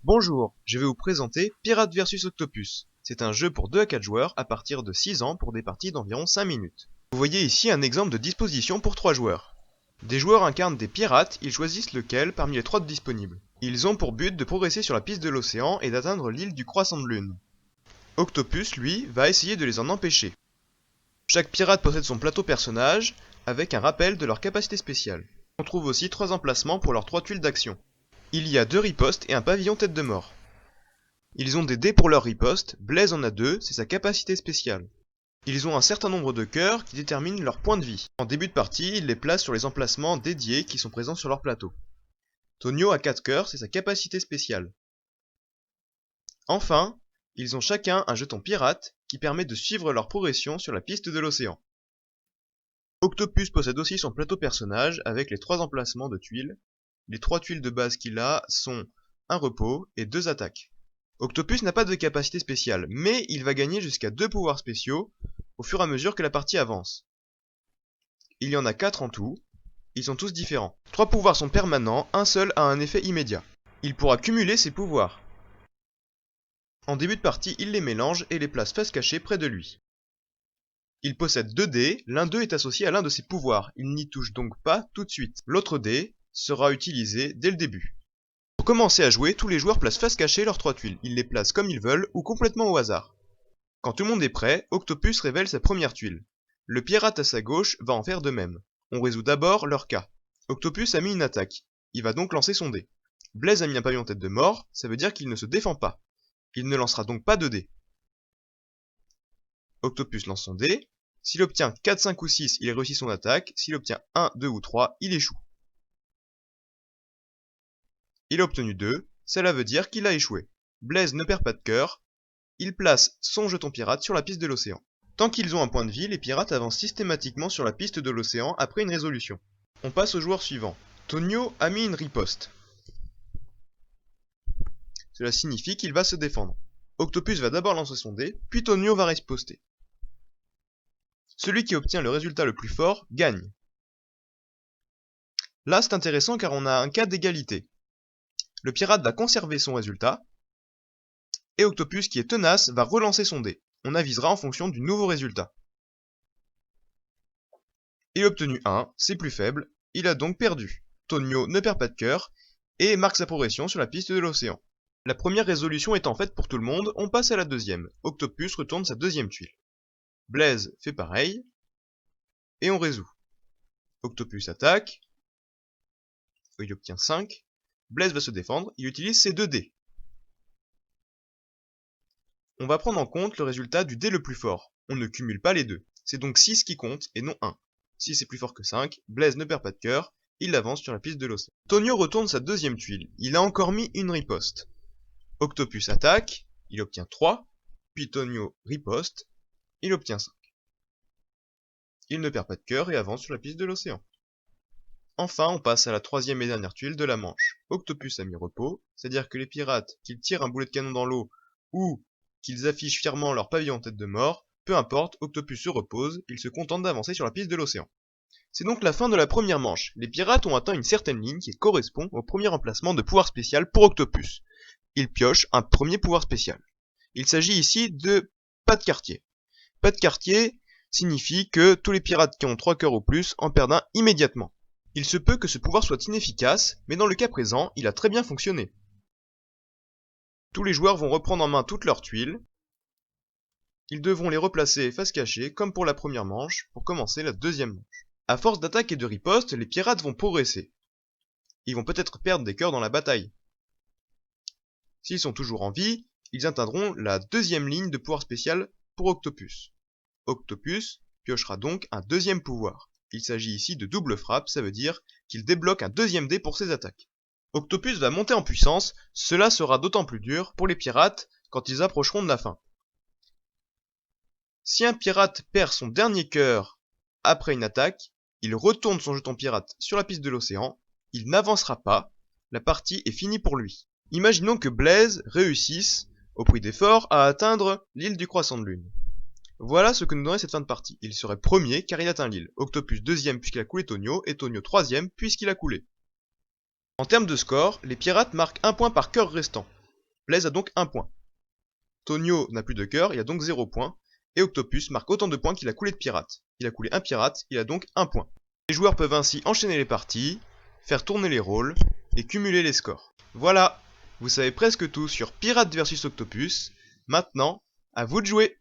Bonjour, je vais vous présenter Pirate vs Octopus. C'est un jeu pour 2 à 4 joueurs à partir de 6 ans pour des parties d'environ 5 minutes. Vous voyez ici un exemple de disposition pour 3 joueurs. Des joueurs incarnent des pirates, ils choisissent lequel parmi les 3 disponibles. Ils ont pour but de progresser sur la piste de l'océan et d'atteindre l'île du croissant de lune. Octopus, lui, va essayer de les en empêcher. Chaque pirate possède son plateau personnage, avec un rappel de leur capacité spéciale. On trouve aussi 3 emplacements pour leurs 3 tuiles d'action. Il y a 2 ripostes et un pavillon tête de mort. Ils ont des dés pour leur riposte, Blaze en a 2, c'est sa capacité spéciale. Ils ont un certain nombre de cœurs qui déterminent leur point de vie. En début de partie, ils les placent sur les emplacements dédiés qui sont présents sur leur plateau. Tonio a 4 cœurs, c'est sa capacité spéciale. Enfin, ils ont chacun un jeton pirate qui permet de suivre leur progression sur la piste de l'océan. Octopus possède aussi son plateau personnage avec les 3 emplacements de tuiles. Les 3 tuiles de base qu'il a sont un repos et 2 attaques. Octopus n'a pas de capacité spéciale, mais il va gagner jusqu'à 2 pouvoirs spéciaux au fur et à mesure que la partie avance. Il y en a 4 en tout, ils sont tous différents. 3 pouvoirs sont permanents, un seul a un effet immédiat. Il pourra cumuler ses pouvoirs. En début de partie, il les mélange et les place face cachée près de lui. Il possède 2 dés, l'un d'eux est associé à l'un de ses pouvoirs, il n'y touche donc pas tout de suite. L'autre dé sera utilisé dès le début. Pour commencer à jouer, tous les joueurs placent face cachée leurs 3 tuiles, ils les placent comme ils veulent ou complètement au hasard. Quand tout le monde est prêt, Octopus révèle sa première tuile. Le pirate à sa gauche va en faire de même. On résout d'abord leur cas. Octopus a mis une attaque, il va donc lancer son dé. Blaze a mis un pavillon tête de mort, ça veut dire qu'il ne se défend pas. Il ne lancera donc pas de dés. Octopus lance son dé. S'il obtient 4, 5 ou 6, il réussit son attaque. S'il obtient 1, 2 ou 3, il échoue. Il a obtenu 2, cela veut dire qu'il a échoué. Blaze ne perd pas de cœur. Il place son jeton pirate sur la piste de l'océan. Tant qu'ils ont un point de vie, les pirates avancent systématiquement sur la piste de l'océan après une résolution. On passe au joueur suivant. Tonio a mis une riposte. Cela signifie qu'il va se défendre. Octopus va d'abord lancer son dé, puis Tonio va riposter. Celui qui obtient le résultat le plus fort gagne. Là, c'est intéressant car on a un cas d'égalité. Le pirate va conserver son résultat, et Octopus, qui est tenace, va relancer son dé. On avisera en fonction du nouveau résultat. Il a obtenu 1, c'est plus faible, il a donc perdu. Tonio ne perd pas de cœur, et marque sa progression sur la piste de l'océan. La première résolution étant faite pour tout le monde, on passe à la deuxième. Octopus retourne sa deuxième tuile. Blaze fait pareil, et on résout. Octopus attaque, il obtient 5. Blaze va se défendre, il utilise ses 2 dés. On va prendre en compte le résultat du dé le plus fort. On ne cumule pas les deux. C'est donc 6 qui compte et non 1. 6 est plus fort que 5, Blaze ne perd pas de cœur, il avance sur la piste de l'océan. Tonio retourne sa deuxième tuile, il a encore mis une riposte. Octopus attaque, il obtient 3, puis Tonio riposte, il obtient 5. Il ne perd pas de cœur et avance sur la piste de l'océan. Enfin, on passe à la troisième et dernière tuile de la manche. Octopus a mis repos, c'est-à-dire que les pirates, qu'ils tirent un boulet de canon dans l'eau ou qu'ils affichent fièrement leur pavillon en tête de mort, peu importe, Octopus se repose, il se contente d'avancer sur la piste de l'océan. C'est donc la fin de la première manche. Les pirates ont atteint une certaine ligne qui correspond au premier emplacement de pouvoir spécial pour Octopus. Ils piochent un premier pouvoir spécial. Il s'agit ici de pas de quartier. Pas de quartier signifie que tous les pirates qui ont 3 cœurs ou plus en perdent un immédiatement. Il se peut que ce pouvoir soit inefficace, mais dans le cas présent, il a très bien fonctionné. Tous les joueurs vont reprendre en main toutes leurs tuiles. Ils devront les replacer face cachée, comme pour la première manche, pour commencer la deuxième manche. À force d'attaque et de riposte, les pirates vont progresser. Ils vont peut-être perdre des cœurs dans la bataille. S'ils sont toujours en vie, ils atteindront la deuxième ligne de pouvoir spécial pour Octopus. Octopus piochera donc un deuxième pouvoir. Il s'agit ici de double frappe, ça veut dire qu'il débloque un deuxième dé pour ses attaques. Octopus va monter en puissance, cela sera d'autant plus dur pour les pirates quand ils approcheront de la fin. Si un pirate perd son dernier cœur après une attaque, il retourne son jeton pirate sur la piste de l'océan, il n'avancera pas, la partie est finie pour lui. Imaginons que Blaze réussisse, au prix d'efforts, à atteindre l'île du croissant de lune. Voilà ce que nous donnerait cette fin de partie. Il serait premier car il atteint l'île, Octopus deuxième puisqu'il a coulé Tonio, et Tonio troisième puisqu'il a coulé. En termes de score, les pirates marquent 1 point par cœur restant. Blaise a donc 1 point. Tonio n'a plus de cœur, il a donc 0 point. Et Octopus marque autant de points qu'il a coulé de pirates. Il a coulé un pirate, il a donc 1 point. Les joueurs peuvent ainsi enchaîner les parties, faire tourner les rôles et cumuler les scores. Voilà, vous savez presque tout sur Pirates vs Octopus. Maintenant, à vous de jouer!